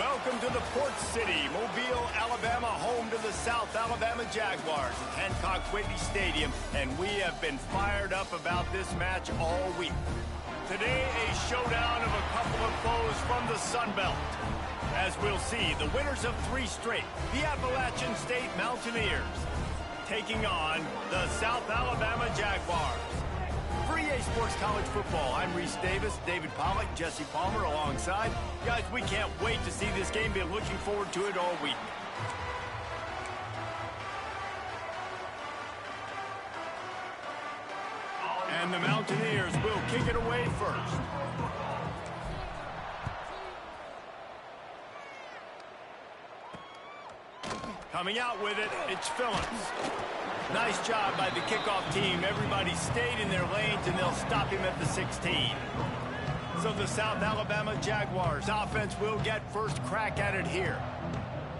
Welcome to the Port City, Mobile, Alabama, home to the South Alabama Jaguars at Hancock Whitney Stadium, and we have been fired up about this match all week. Today, a showdown of a couple of foes from the Sun Belt. As we'll see, the winners of 3 straight, the Appalachian State Mountaineers, taking on the South Alabama Jaguars. For EA Sports College Football, I'm Reese Davis, David Pollack, Jesse Palmer alongside. Guys, we can't wait to see this game. Been looking forward to it all week. And the Mountaineers will kick it away first. Coming out with it, it's Phillips. Nice job by the kickoff team. Everybody stayed in their lanes, and they'll stop him at the 16. So the South Alabama Jaguars offense will get first crack at it here.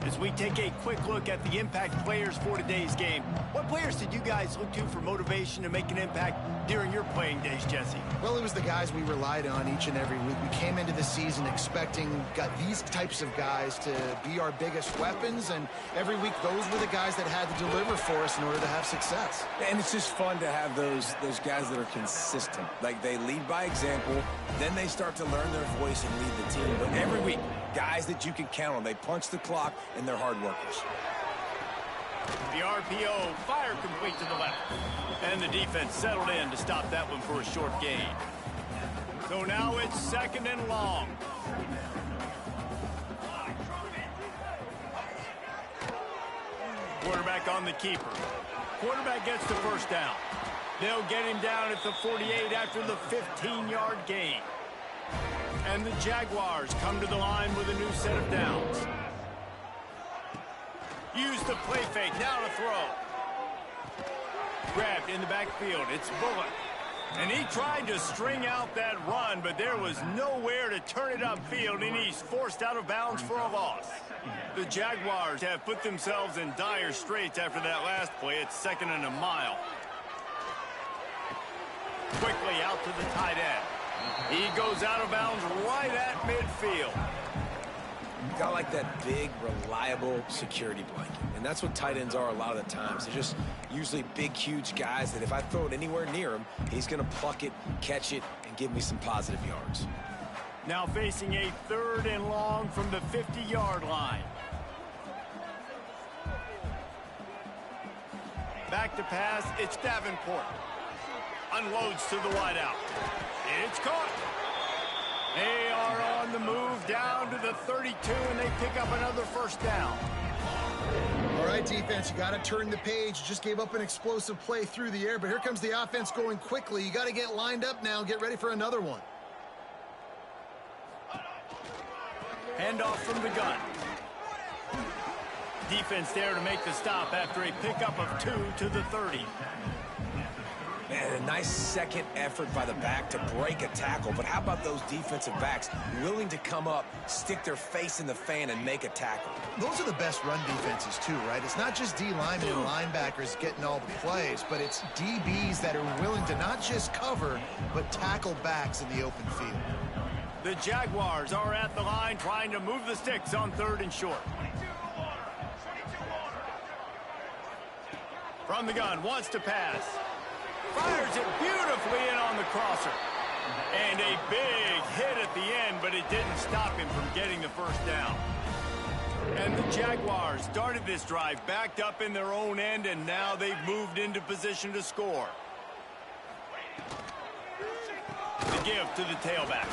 As we take a quick look at the impact players for today's game, what players did you guys look to for motivation to make an impact during your playing days, Jesse? Well, it was the guys we relied on each and every week. We came into the season expecting these types of guys to be our biggest weapons, and every week those were the guys that had to deliver for us in order to have success. And it's just fun to have those guys that are consistent. Like, they lead by example, then they start to learn their voice and lead the team. But every week, guys that you can count on. They punch the clock, and they're hard workers. The RPO, fire complete to the left. And the defense settled in to stop that one for a short gain. So now it's 2nd and long. Quarterback on the keeper. Quarterback gets the first down. They'll get him down at the 48 after the 15-yard gain. And the Jaguars come to the line with a new set of downs. Use the play fake, now to throw. Grabbed in the backfield, it's Bullock. And he tried to string out that run, but there was nowhere to turn it upfield, and he's forced out of bounds for a loss. The Jaguars have put themselves in dire straits after that last play. It's 2nd and a mile. Quickly out to the tight end. He goes out of bounds right at midfield. Got like that big, reliable security blanket. And that's what tight ends are a lot of the times. They're just usually big, huge guys that if I throw it anywhere near him, he's going to pluck it, catch it, and give me some positive yards. Now facing a 3rd and long from the 50-yard line. Back to pass, it's Davenport. Unloads to the wideout. It's caught. They are on the move down to the 32, and they pick up another first down. All right, defense, you got to turn the page. You just gave up an explosive play through the air, but here comes the offense going quickly. You got to get lined up now and get ready for another one. Handoff from the gun. Defense there to make the stop after a pickup of 2 to the 30. Man, a nice second effort by the back to break a tackle. But how about those defensive backs willing to come up, stick their face in the fan, and make a tackle? Those are the best run defenses, too, right? It's not just D linemen and linebackers getting all the plays, but it's DBs that are willing to not just cover, but tackle backs in the open field. The Jaguars are at the line trying to move the sticks on 3rd and short. From the gun, wants to pass. Fires it beautifully in on the crosser. And a big hit at the end, but it didn't stop him from getting the first down. And the Jaguars started this drive backed up in their own end, and now they've moved into position to score. The give to the tailback.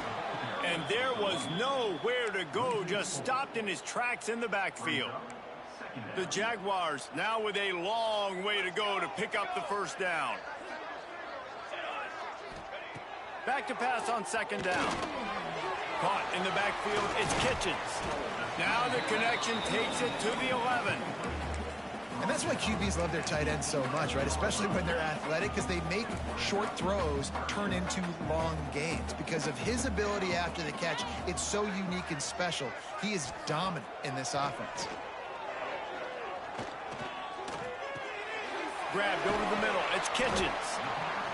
And there was nowhere to go, just stopped in his tracks in the backfield. The Jaguars now with a long way to go to pick up the first down. Back to pass on 2nd down. Caught in the backfield, it's Kitchens. Now the connection takes it to the 11. And that's why QBs love their tight ends so much, right? Especially when they're athletic, because they make short throws turn into long gains. Because of his ability after the catch, it's so unique and special. He is dominant in this offense. Grabbed over the middle, it's Kitchens.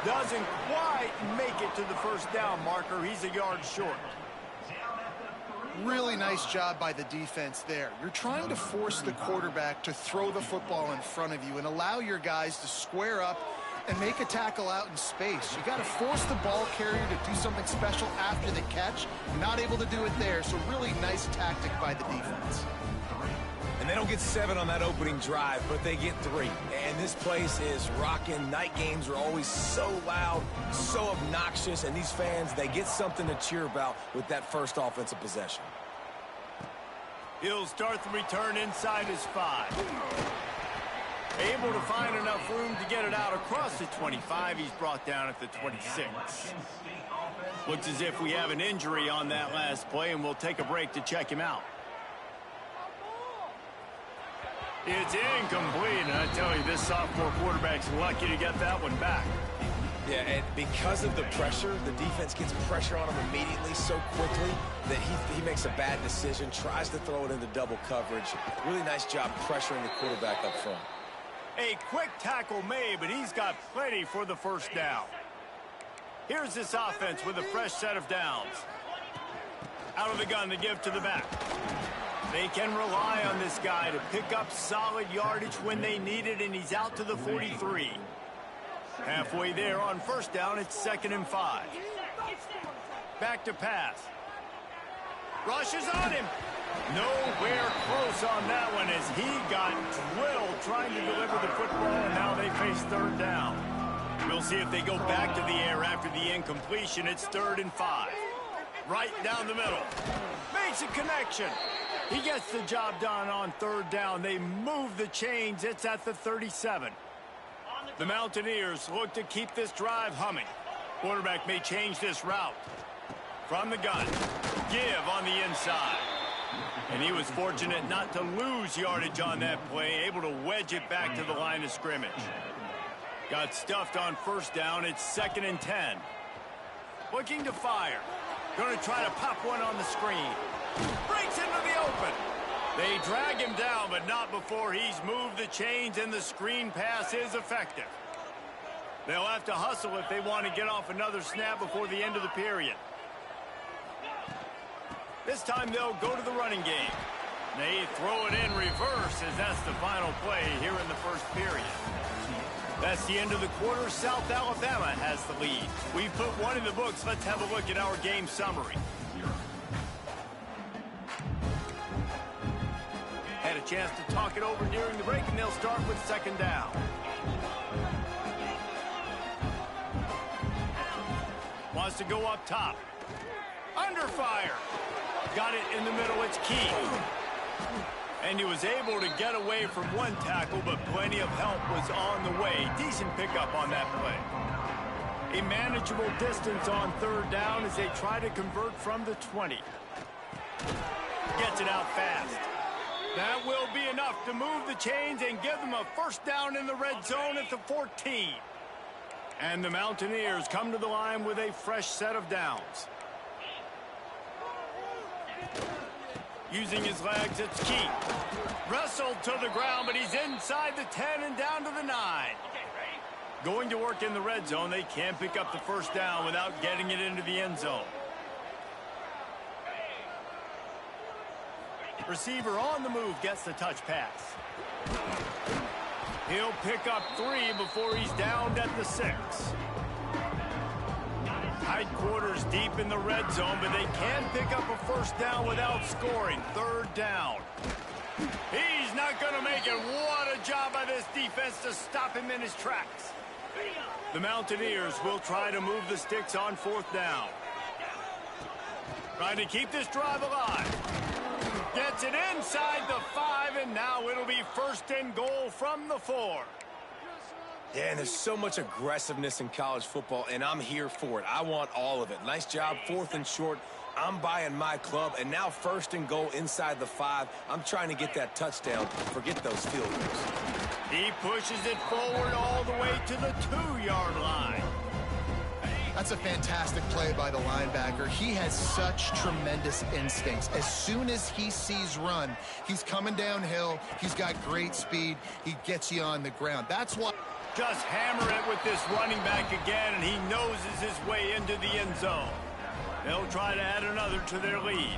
Doesn't quite make it to the first down marker. He's a yard short. Really nice job by the defense there. You're trying to force the quarterback to throw the football in front of you and allow your guys to square up and make a tackle out in space. You got to force the ball carrier to do something special after the catch. Not able to do it there, so really nice tactic by the defense. And they don't get 7 on that opening drive, but they get 3. And this place is rocking. Night games are always so loud, so obnoxious, and these fans, they get something to cheer about with that first offensive possession. He'll start the return inside his 5. Able to find enough room to get it out across the 25. He's brought down at the 26. Looks as if we have an injury on that last play, and we'll take a break to check him out. It's incomplete, and I tell you, this sophomore quarterback's lucky to get that one back. Yeah, and because of the pressure, the defense gets pressure on him immediately so quickly that he makes a bad decision, tries to throw it into double coverage. Really nice job pressuring the quarterback up front. A quick tackle made, but he's got plenty for the first down. Here's this offense with a fresh set of downs. Out of the gun to give to the back. They can rely on this guy to pick up solid yardage when they need it, and he's out to the 43. Halfway there on first down, it's 2nd and 5. Back to pass. Rushes on him. Nowhere close on that one as he got drilled trying to deliver the football, and now they face 3rd down. We'll see if they go back to the air after the incompletion. It's 3rd and 5. Right down the middle. Makes a connection. He gets the job done on 3rd down. They move the chains. It's at the 37. The Mountaineers look to keep this drive humming. Quarterback may change this route. From the gun. Give on the inside. And he was fortunate not to lose yardage on that play, able to wedge it back to the line of scrimmage. Got stuffed on first down. It's 2nd and 10. Looking to fire. Going to try to pop one on the screen. Breaks into the open. They drag him down, but not before he's moved the chains, and the screen pass is effective. They'll have to hustle if they want to get off another snap before the end of the period. This time they'll go to the running game. They throw it in reverse as that's the final play here in the first period. That's the end of the quarter. South Alabama has the lead. We've put one in the books. Let's have a look at our game summary. Had a chance to talk it over during the break, and they'll start with 2nd down. Wants to go up top. Under fire. Got it in the middle. It's key. And he was able to get away from one tackle, but plenty of help was on the way. Decent pickup on that play. A manageable distance on 3rd down as they try to convert from the 20. Gets it out fast. That will be enough to move the chains and give them a first down in the red zone at the 14. And the Mountaineers come to the line with a fresh set of downs. Using his legs, it's key. Wrestled to the ground, but he's inside the 10 and down to the 9. Going to work in the red zone. They can't pick up the first down without getting it into the end zone. Receiver on the move gets the touch pass. He'll pick up 3 before he's downed at the 6. Tight quarters deep in the red zone, but they can pick up a first down without scoring. 3rd down. He's not going to make it. What a job by this defense to stop him in his tracks. The Mountaineers will try to move the sticks on 4th down. Trying to keep this drive alive. Gets it inside the 5, and now it'll be 1st and goal from the 4. Yeah, and there's so much aggressiveness in college football, and I'm here for it. I want all of it. Nice job, 4th and short. I'm buying my club, and now 1st and goal inside the 5. I'm trying to get that touchdown. Forget those field goals. He pushes it forward all the way to the 2-yard line. That's a fantastic play by the linebacker. He has such tremendous instincts. As soon as he sees run, he's coming downhill. He's got great speed. He gets you on the ground. That's why. Just hammer it with this running back again, and he noses his way into the end zone. They'll try to add another to their lead.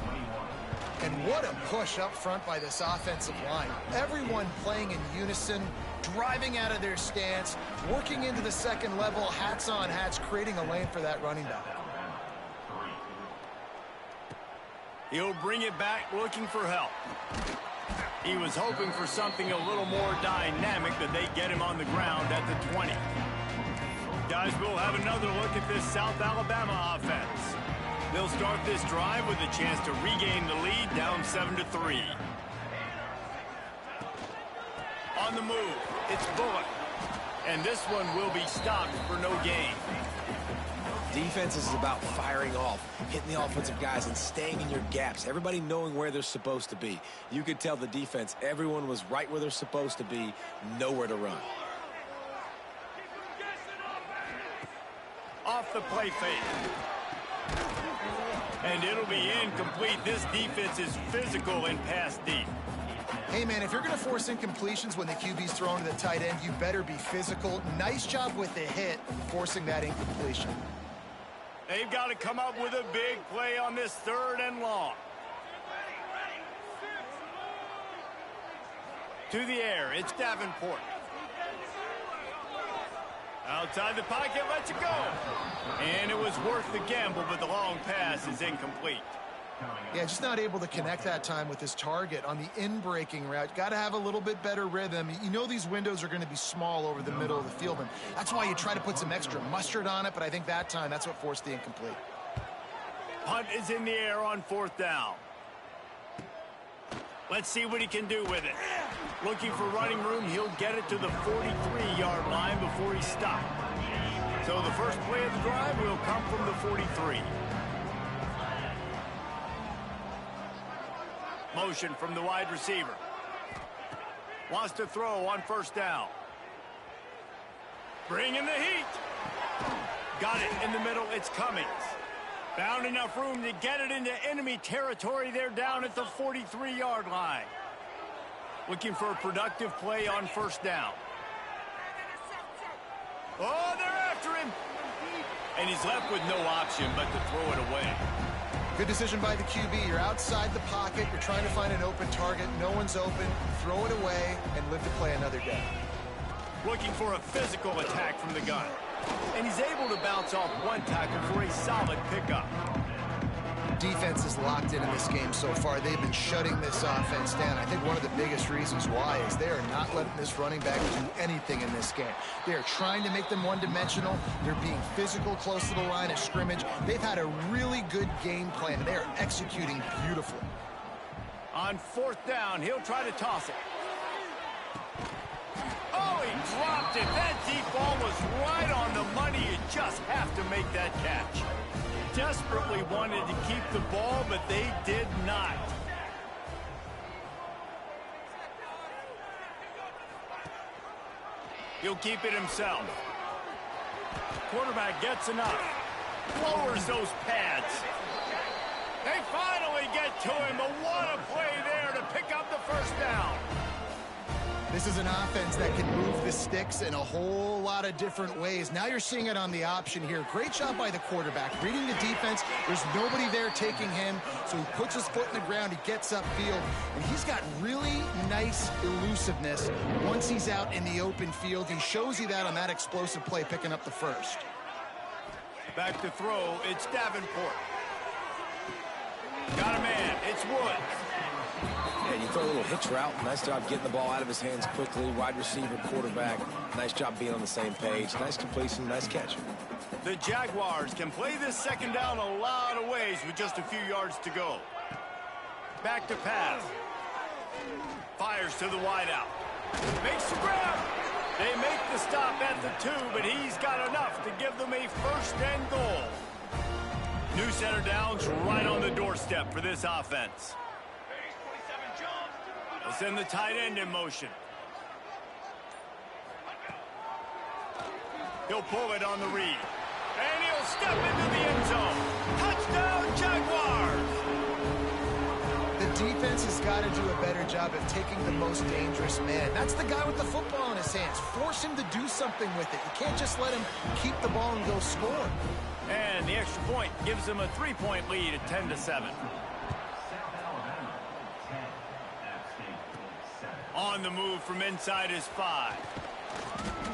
And what a push up front by this offensive line. Everyone playing in unison, driving out of their stance, working into the second level, hats on hats, creating a lane for that running back. He'll bring it back looking for help. He was hoping for something a little more dynamic, but they get him on the ground at the 20. Guys, we'll have another look at this South Alabama offense. They'll start this drive with a chance to regain the lead, down 7-3. On the move, it's Bullock. And this one will be stopped for no gain. Defense is about firing off, hitting the offensive guys and staying in your gaps. Everybody knowing where they're supposed to be. You could tell the defense, everyone was right where they're supposed to be, nowhere to run. Off the play fake. And it'll be incomplete. This defense is physical and pass deep. Hey, man, if you're going to force incompletions when the QB's thrown to the tight end, you better be physical. Nice job with the hit, forcing that incompletion. They've got to come up with a big play on this 3rd and long. To the air, it's Davenport. Outside the pocket, lets it go. And it was worth the gamble, but the long pass is incomplete. Yeah, just not able to connect that time with his target on the in-breaking route. Got to have a little bit better rhythm. You know these windows are going to be small over the middle of the field, and that's why you try to put some extra mustard on it, but I think that time that's what forced the incomplete. Punt is in the air on 4th down. Let's see what he can do with it. Looking for running room, he'll get it to the 43-yard line before he's stopped. So the first play of the drive will come from the 43. Motion from the wide receiver. Wants to throw on 1st down. Bring in the heat. Got it in the middle. It's Cummings. Found enough room to get it into enemy territory. They're down at the 43-yard line. Looking for a productive play on 1st down. Oh, they're after him. And he's left with no option but to throw it away. Good decision by the QB. You're outside the pocket. You're trying to find an open target. No one's open. Throw it away and live to play another day. Looking for a physical attack from the gun. And he's able to bounce off one tackle for a solid pickup. Defense is locked in this game so far. They've been shutting this offense down. I think one of the biggest reasons why is they are not letting this running back do anything in this game. They are trying to make them one-dimensional. They're being physical close to the line of scrimmage. They've had a really good game plan, and they are executing beautifully. On 4th down, he'll try to toss it. Oh, he dropped it. That deep ball was right on the money. You just have to make that catch. Desperately wanted to keep the ball, but they did not. He'll keep it himself. Quarterback gets enough. Lowers those pads. They finally get to him, but what a play there to pick up the 1st down. This is an offense that can move the sticks in a whole lot of different ways. Now you're seeing it on the option here. Great job by the quarterback. Reading the defense, there's nobody there taking him, so he puts his foot in the ground, he gets upfield, and he's got really nice elusiveness once he's out in the open field. He shows you that on that explosive play, picking up the 1st. Back to throw, it's Davenport. Got a man, it's Wood. And you throw a little hitch route. Nice job getting the ball out of his hands quickly. Wide receiver, quarterback. Nice job being on the same page. Nice completion, nice catch. The Jaguars can play this 2nd down a lot of ways with just a few yards to go. Back to pass. Fires to the wideout. Makes the grab. They make the stop at the 2, but he's got enough to give them a 1st and goal. New center downs right on the doorstep for this offense. They'll send the tight end in motion. He'll pull it on the read. And he'll step into the end zone. Touchdown, Jaguars! The defense has got to do a better job of taking the most dangerous man. That's the guy with the football in his hands. Force him to do something with it. You can't just let him keep the ball and go score. And the extra point gives them a 3-point lead at 10-7. On the move from inside his 5.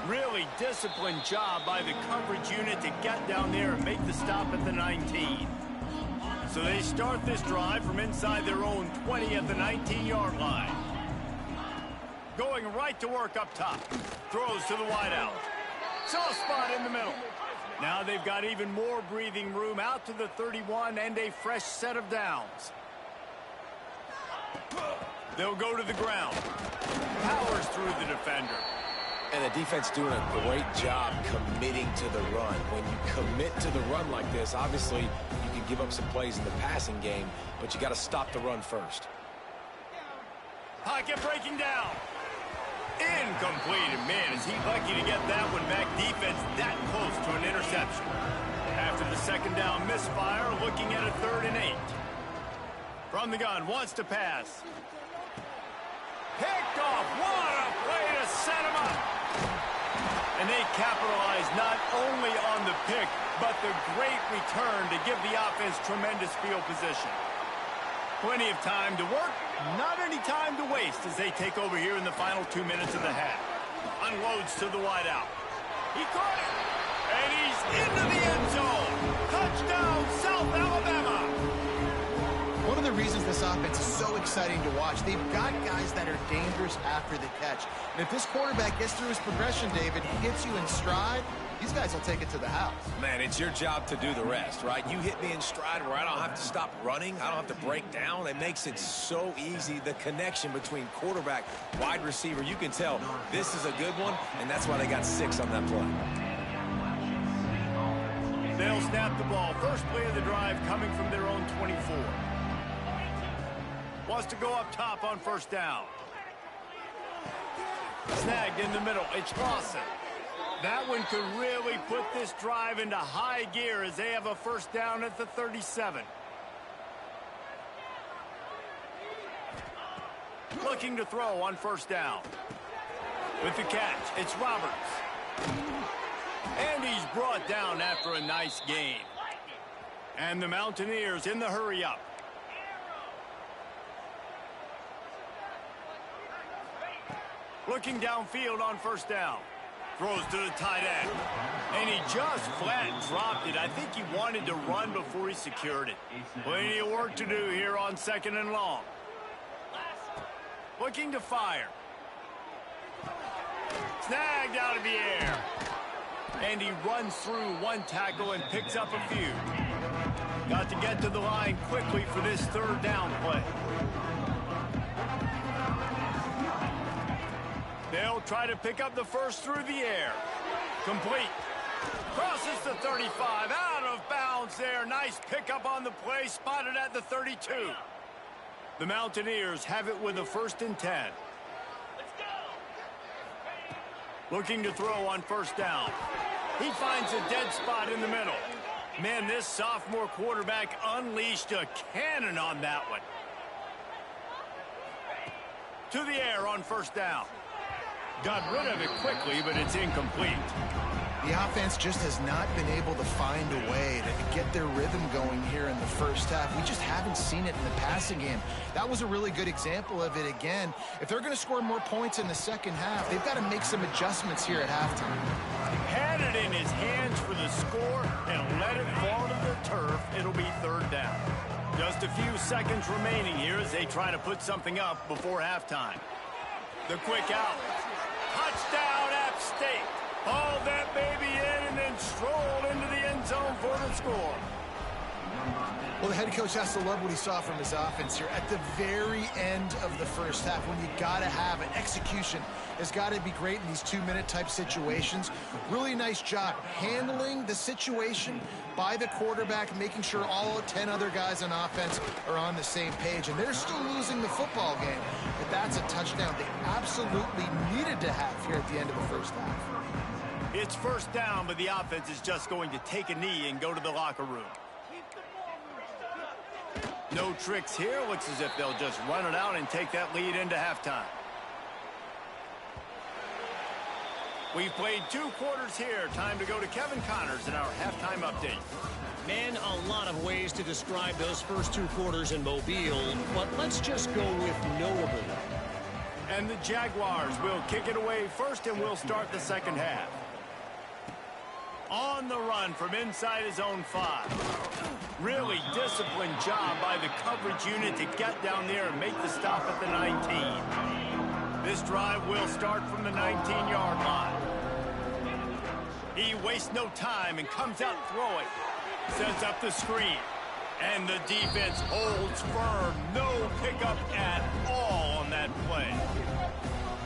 Really disciplined job by the coverage unit to get down there and make the stop at the 19. So they start this drive from inside their own 20 at the 19-yard line. Going right to work up top. Throws to the wideout. Soft spot in the middle. Now they've got even more breathing room out to the 31 and a fresh set of downs. They'll go to the ground. Powers through the defender. And the defense doing a great job committing to the run. When you commit to the run like this, obviously you can give up some plays in the passing game, but you got to stop the run first. Pocket breaking down. Incomplete. And man, is he lucky to get that one back. Defense that close to an interception. After the second down misfire, looking at a 3rd and 8. From the gun, wants to pass. Picked off. What a play to set him up. And they capitalize not only on the pick, but the great return to give the offense tremendous field position. Plenty of time to work, not any time to waste as they take over here in the final 2 minutes of the half. Unloads to the wideout. He caught it, and he's into the end zone. Touchdown, South Alabama. One of the reasons this offense is so exciting to watch, they've got guys that are dangerous after the catch. And if this quarterback gets through his progression, David, he hits you in stride, these guys will take it to the house. Man, it's your job to do the rest, right? You hit me in stride where I don't have to stop running. I don't have to break down. It makes it so easy, the connection between quarterback, wide receiver. You can tell this is a good one, and that's why they got 6 on that play. They'll snap the ball. First play of the drive coming from their own 24. Wants to go up top on first down. Snagged in the middle. It's Lawson. That one could really put this drive into high gear as they have a first down at the 37. Looking to throw on first down. With the catch, it's Roberts. And he's brought down after a nice gain. And the Mountaineers in the hurry up. Looking downfield on first down. Throws to the tight end. And he just flat dropped it. I think he wanted to run before he secured it. Plenty of work to do here on 2nd and long. Looking to fire. Snagged out of the air. And he runs through one tackle and picks up a few. Got to get to the line quickly for this 3rd down play. They'll try to pick up the first through the air. Complete. Crosses the 35. Out of bounds there. Nice pickup on the play. Spotted at the 32. The Mountaineers have it with a 1st and 10. Looking to throw on first down. He finds a dead spot in the middle. Man, this sophomore quarterback unleashed a cannon on that one. To the air on first down. Got rid of it quickly, but it's incomplete. The offense just has not been able to find a way to get their rhythm going here in the first half. We just haven't seen it in the passing game. That was a really good example of it again. If they're going to score more points in the second half, they've got to make some adjustments here at halftime. Had it in his hands for the score and let it fall to the turf. It'll be 3rd down. Just a few seconds remaining here as they try to put something up before halftime. The quick out. Touchdown, App State. Hauled that baby in and then strolled into the end zone for the score. Well, the head coach has to love what he saw from his offense here at the very end of the first half when you got to have it. Execution has got to be great in these 2-minute type situations. Really nice job handling the situation by the quarterback, making sure all 10 other guys on offense are on the same page. And they're still losing the football game, but that's a touchdown they absolutely needed to have here at the end of the first half. It's first down, but the offense is just going to take a knee and go to the locker room. No tricks here. Looks as if they'll just run it out and take that lead into halftime. We've played 2 quarters here. Time to go to Kevin Connors in our halftime update. Man, a lot of ways to describe those first 2 quarters in Mobile, but let's just go with notable. And the Jaguars will kick it away first, and we'll start the second half. On the run from inside his own 5. Really disciplined job by the coverage unit to get down there and make the stop at the 19. This drive will start from the 19-yard line. He wastes no time and comes out throwing. Sets up the screen. And the defense holds firm. No pickup at all on that play.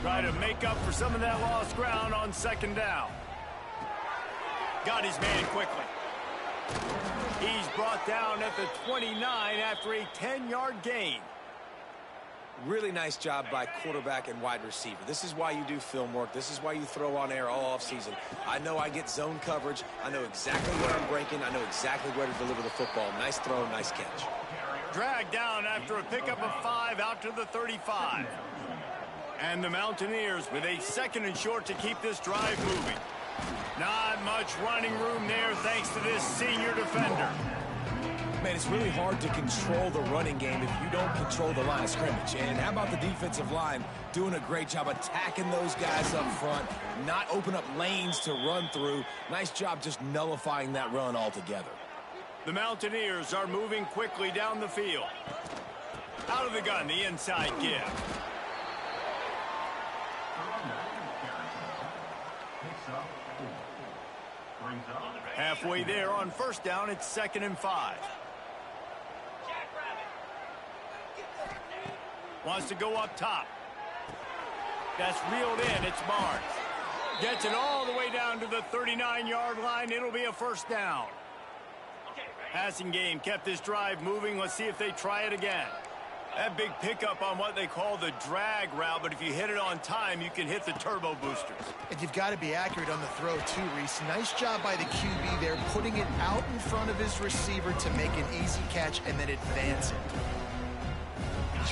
Try to make up for some of that lost ground on second down. Got his man quickly. He's brought down at the 29 after a 10-yard gain. Really nice job by quarterback and wide receiver. This is why you do film work. This is why you throw on air all offseason. I know I get zone coverage. I know exactly where I'm breaking. I know exactly where to deliver the football. Nice throw, nice catch. Dragged down after a pickup of 5 out to the 35. And the Mountaineers with a second and short to keep this drive moving. Not much running room there thanks to this senior defender. Man, it's really hard to control the running game if you don't control the line of scrimmage. And how about the defensive line doing a great job attacking those guys up front, not open up lanes to run through. Nice job just nullifying that run altogether. The Mountaineers are moving quickly down the field. Out of the gun, the inside give. Halfway there on first down, it's 2nd and 5. Wants to go up top. That's reeled in. It's Barnes. Gets it all the way down to the 39-yard line. It'll be a first down. Passing game kept this drive moving. Let's see if they try it again. That big pickup on what they call the drag route, but if you hit it on time, you can hit the turbo boosters. And you've got to be accurate on the throw, too, Reese. Nice job by the QB there, putting it out in front of his receiver to make an easy catch and then advance it.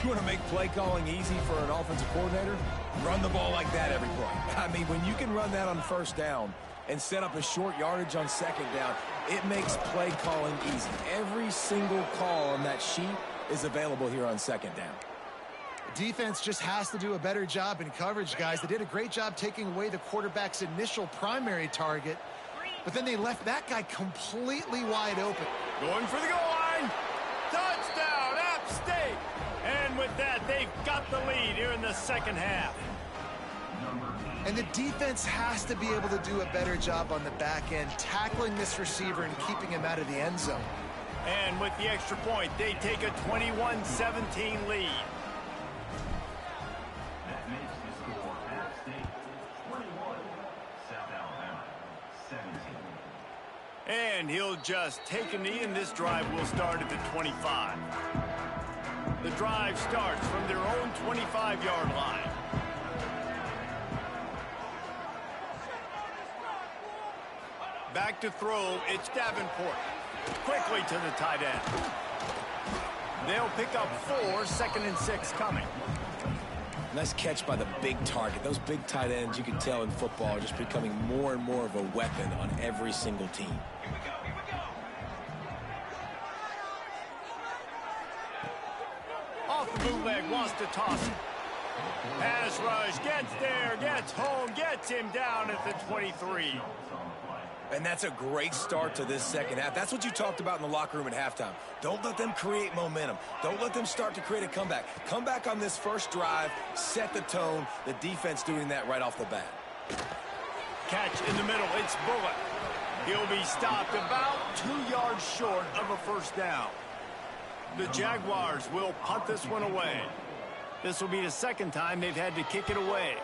You want to make play calling easy for an offensive coordinator? Run the ball like that every play. I mean, when you can run that on first down and set up a short yardage on second down, it makes play calling easy. Every single call on that sheet is available here on second down. The defense just has to do a better job in coverage, guys. They did a great job taking away the quarterback's initial primary target, but then they left that guy completely wide open. Going for the goal line. Touchdown, App State. And with that, they've got the lead here in the second half. And the defense has to be able to do a better job on the back end, tackling this receiver and keeping him out of the end zone. And with the extra point, they take a 21-17 lead. That makes the score App State 21, South Alabama 17. And he'll just take a knee, and this drive will start at the 25. The drive starts from their own 25-yard line. Back to throw, it's Davenport. Quickly to the tight end. They'll pick up 4, 2nd and 6 coming. Nice catch by the big target. Those big tight ends, you can tell in football, are just becoming more and more of a weapon on every single team. Off the bootleg, wants to toss it. Pass rush, gets there, gets home, gets him down at the 23. And that's a great start to this second half. That's what you talked about in the locker room at halftime. Don't let them create momentum. Don't let them start to create a comeback. Come back on this first drive, set the tone. The defense doing that right off the bat. Catch in the middle, it's Bullock. He'll be stopped about 2 yards short of a first down. The Jaguars will punt this one away. This will be the second time they've had to kick it away.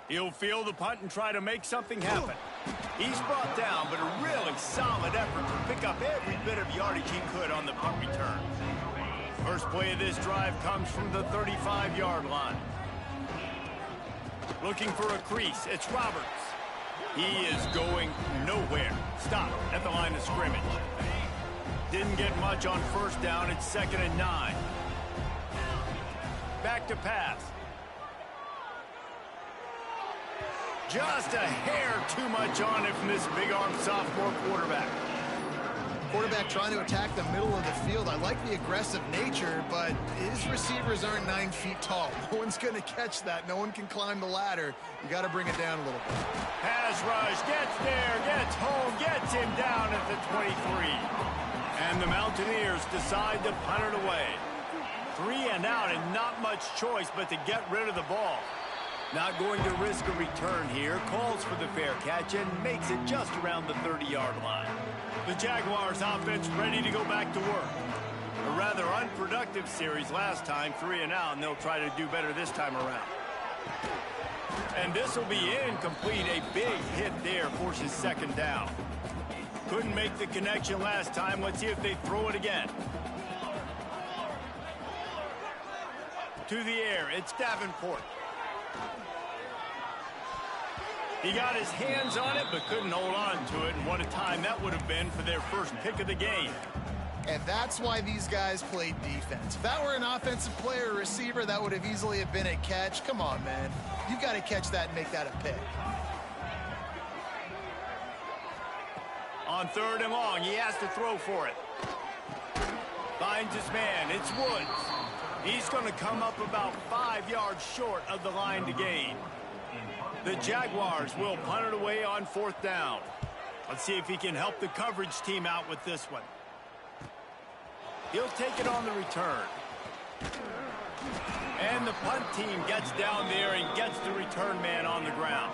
He'll field the punt and try to make something happen. He's brought down, but a really solid effort to pick up every bit of yardage he could on the punt return. First play of this drive comes from the 35-yard line. Looking for a crease, it's Roberts. He is going nowhere. Stop at the line of scrimmage. Didn't get much on first down, it's 2nd and 9. Back to pass. Just a hair too much on it from this big-arm sophomore quarterback. Quarterback trying to attack the middle of the field. I like the aggressive nature, but his receivers aren't 9 feet tall. No one's going to catch that. No one can climb the ladder. You got to bring it down a little bit. Pass rush, gets there, gets home, gets him down at the 23. And the Mountaineers decide to punt it away. 3 and out and not much choice but to get rid of the ball. Not going to risk a return here. Calls for the fair catch and makes it just around the 30-yard line. The Jaguars offense ready to go back to work. A rather unproductive series last time, 3 and out, and they'll try to do better this time around. And this will be incomplete. A big hit there forces second down. Couldn't make the connection last time. Let's see if they throw it again. To the air, it's Davenport. He got his hands on it, but couldn't hold on to it. And what a time that would have been for their first pick of the game. And that's why these guys played defense. If that were an offensive player or receiver, that would have easily have been a catch. Come on, man. You've got to catch that and make that a pick. On 3rd and long, he has to throw for it. Finds his man. It's Woods. He's going to come up about 5 yards short of the line to gain. The Jaguars will punt it away on 4th down. Let's see if he can help the coverage team out with this one. He'll take it on the return. And the punt team gets down there and gets the return man on the ground.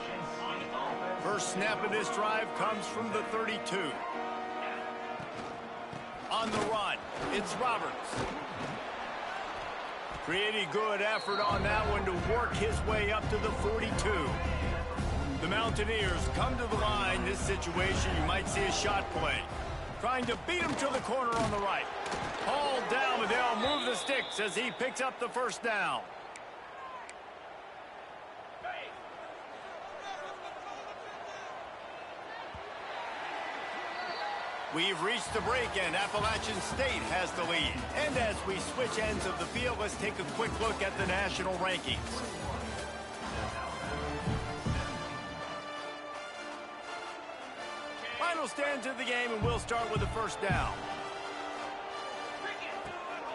First snap of this drive comes from the 32. On the run, it's Roberts. Pretty good effort on that one to work his way up to the 42. The Mountaineers come to the line. This situation, you might see a shot play. Trying to beat him to the corner on the right. Hauled down, but they'll move the sticks as he picks up the first down. We've reached the break, and Appalachian State has the lead. And as we switch ends of the field, let's take a quick look at the national rankings. Final stands of the game, and we'll start with the first down.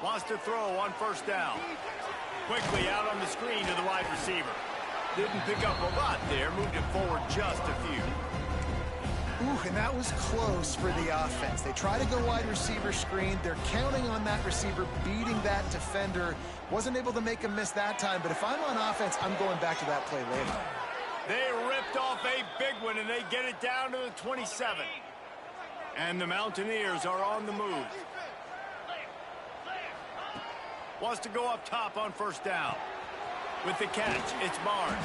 Wants to throw on 1st down. Quickly out on the screen to the wide receiver. Didn't pick up a lot there, moved it forward just a few. Ooh, and that was close for the offense. They try to go wide receiver screen. They're counting on that receiver beating that defender. Wasn't able to make a miss that time, but if I'm on offense, I'm going back to that play later. They ripped off a big one, and they get it down to the 27. And the Mountaineers are on the move. Wants to go up top on 1st down. With the catch, it's Barnes.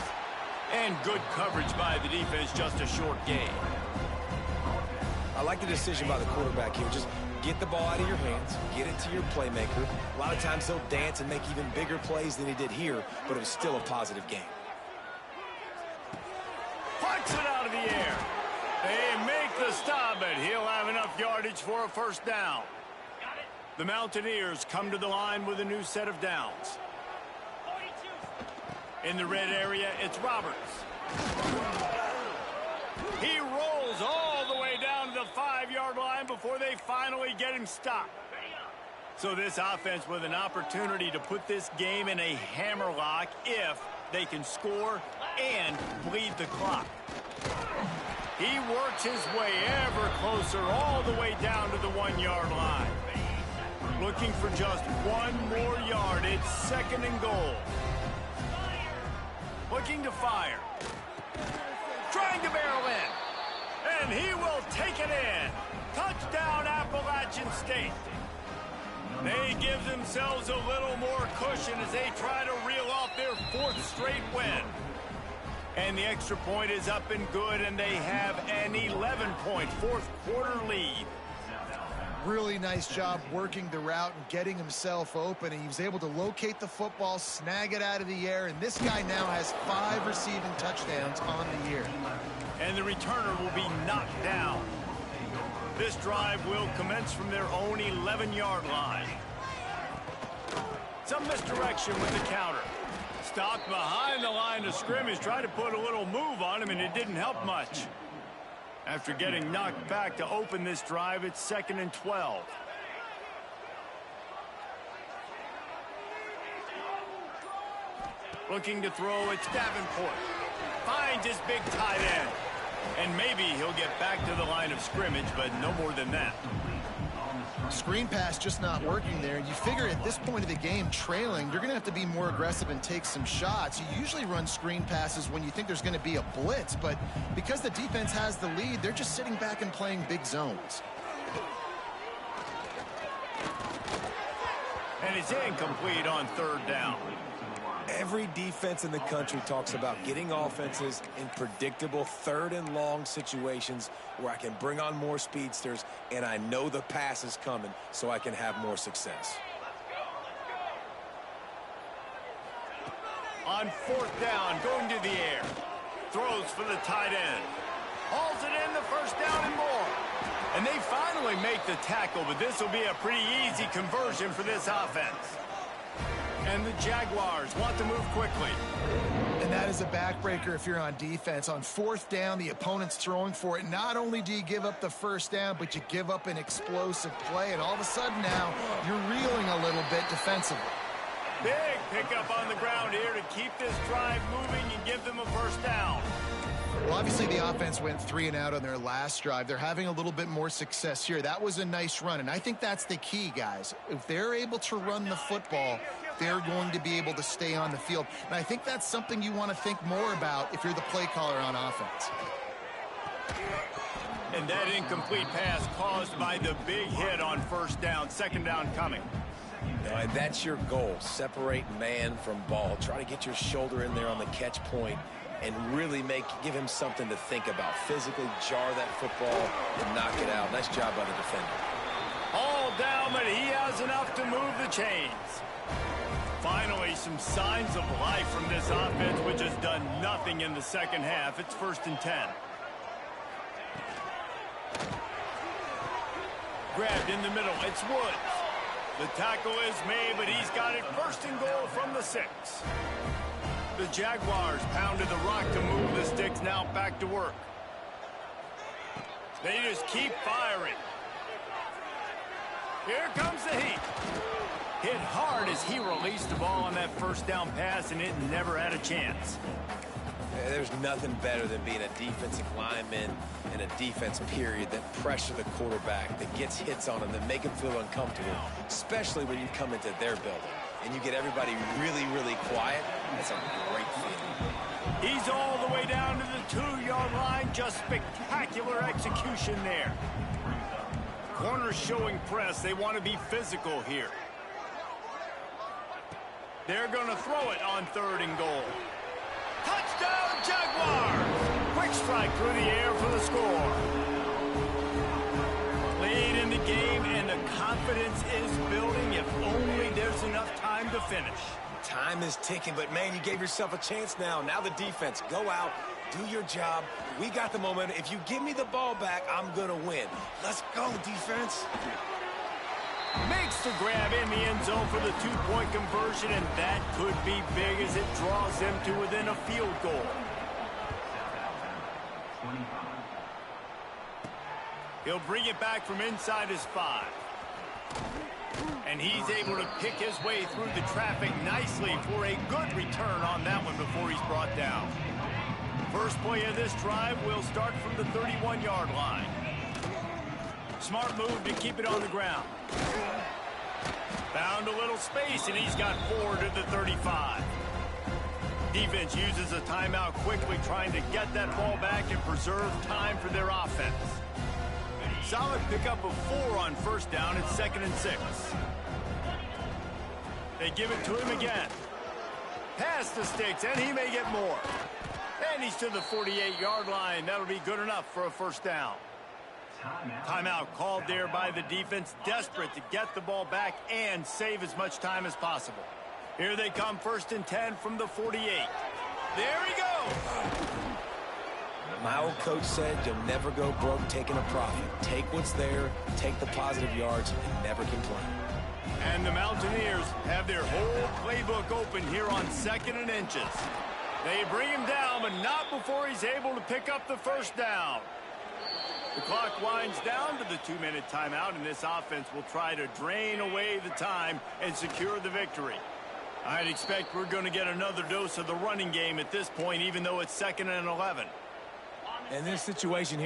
And good coverage by the defense, just a short gain. I like the decision by the quarterback here. Just get the ball out of your hands, get it to your playmaker. A lot of times he'll dance and make even bigger plays than he did here, but it was still a positive game. Puts it out of the air. They make the stop, but he'll have enough yardage for a 1st down. The Mountaineers come to the line with a new set of downs. In the red area, it's Roberts. He rolls all the way down to the 5-yard line before they finally get him stopped. So this offense with an opportunity to put this game in a hammerlock if they can score and bleed the clock. He works his way ever closer all the way down to the 1-yard line. Looking for just 1 more yard. It's 2nd and goal. Looking to fire. Trying to barrel in. And he will take it in. Touchdown, Appalachian State. They give themselves a little more cushion as they try to reel off their 4th straight win. And the extra point is up and good, and they have an 11-point 4th quarter lead. Really nice job working the route and getting himself open. And he was able to locate the football, snag it out of the air, and this guy now has 5 receiving touchdowns on the year. And the returner will be knocked down. This drive will commence from their own 11-yard line. Some misdirection with the counter. Stopped behind the line of scrimmage, tried to put a little move on him, and it didn't help much. After getting knocked back to open this drive, it's 2nd and 12. Looking to throw, it's Davenport. Finds his big tight end. And maybe he'll get back to the line of scrimmage, but no more than that. Screen pass just not working there. You figure at this point of the game, trailing, you're going to have to be more aggressive and take some shots. You usually run screen passes when you think there's going to be a blitz, but because the defense has the lead, they're just sitting back and playing big zones. And it's incomplete on 3rd down. Every defense in the country talks about getting offenses in predictable 3rd and long situations where I can bring on more speedsters and I know the pass is coming so I can have more success. On 4th down, going to the air. Throws for the tight end. Hauls it in, the 1st down and more. And they finally make the tackle, but this will be a pretty easy conversion for this offense. And the Jaguars want to move quickly. And that is a backbreaker if you're on defense. On 4th down, the opponent's throwing for it. Not only do you give up the 1st down, but you give up an explosive play. And all of a sudden now, you're reeling a little bit defensively. Big pickup on the ground here to keep this drive moving and give them a 1st down. Well, obviously the offense went 3 and out on their last drive. They're having a little bit more success here. That was a nice run, and I think that's the key, guys. If they're able to run the football, they're going to be able to stay on the field. And I think that's something you want to think more about if you're the play caller on offense. And that incomplete pass caused by the big hit on 1st down, 2nd down coming. And that's your goal. Separate man from ball. Try to get your shoulder in there on the catch point and really give him something to think about. Physically jar that football and knock it out. Nice job by the defender. All down, but he has enough to move the chains. Finally, some signs of life from this offense, which has done nothing in the 2nd half. It's 1st and 10. Grabbed in the middle. It's Woods. The tackle is made, but he's got it 1st and goal from the 6. The Jaguars pounded the rock to move the sticks. Now back to work. They just keep firing. Here comes the heat. Hit hard as he released the ball on that 1st down pass, and it never had a chance. There's nothing better than being a defensive lineman in a defense period that pressure the quarterback, that gets hits on him, that make him feel uncomfortable, especially when you come into their building and you get everybody really, really quiet. That's a great feeling. He's all the way down to the 2-yard line. Just spectacular execution there. Corners showing press. They want to be physical here. They're going to throw it on 3rd and goal. Touchdown, Jaguars! Quick strike through the air for the score. Lead in the game, and the confidence is building if only there's enough time to finish. Time is ticking, but, man, you gave yourself a chance now. Now the defense, go out, do your job. We got the momentum. If you give me the ball back, I'm going to win. Let's go, defense. Makes the grab in the end zone for the 2-point conversion, and that could be big as it draws them to within a field goal. He'll bring it back from inside his 5. And he's able to pick his way through the traffic nicely for a good return on that one before he's brought down. First play of this drive will start from the 31-yard line. Smart move to keep it on the ground. Found a little space, and he's got 4 to the 35. Defense uses a timeout quickly, trying to get that ball back and preserve time for their offense. Solid pickup of 4 on 1st down. It's 2nd and 6. They give it to him again. Past the sticks, and he may get more. And he's to the 48-yard line. That'll be good enough for a 1st down. Timeout called there by the defense, desperate to get the ball back and save as much time as possible. Here they come, 1st and 10 from the 48. There he goes. My old coach said you'll never go broke taking a profit. Take what's there, take the positive yards, and never complain. And the Mountaineers have their whole playbook open here on 2nd and inches. They bring him down, but not before he's able to pick up the 1st down. The clock winds down to the 2-minute timeout, and this offense will try to drain away the time and secure the victory. I'd expect we're going to get another dose of the running game at this point, even though it's 2nd and 11. In this situation here,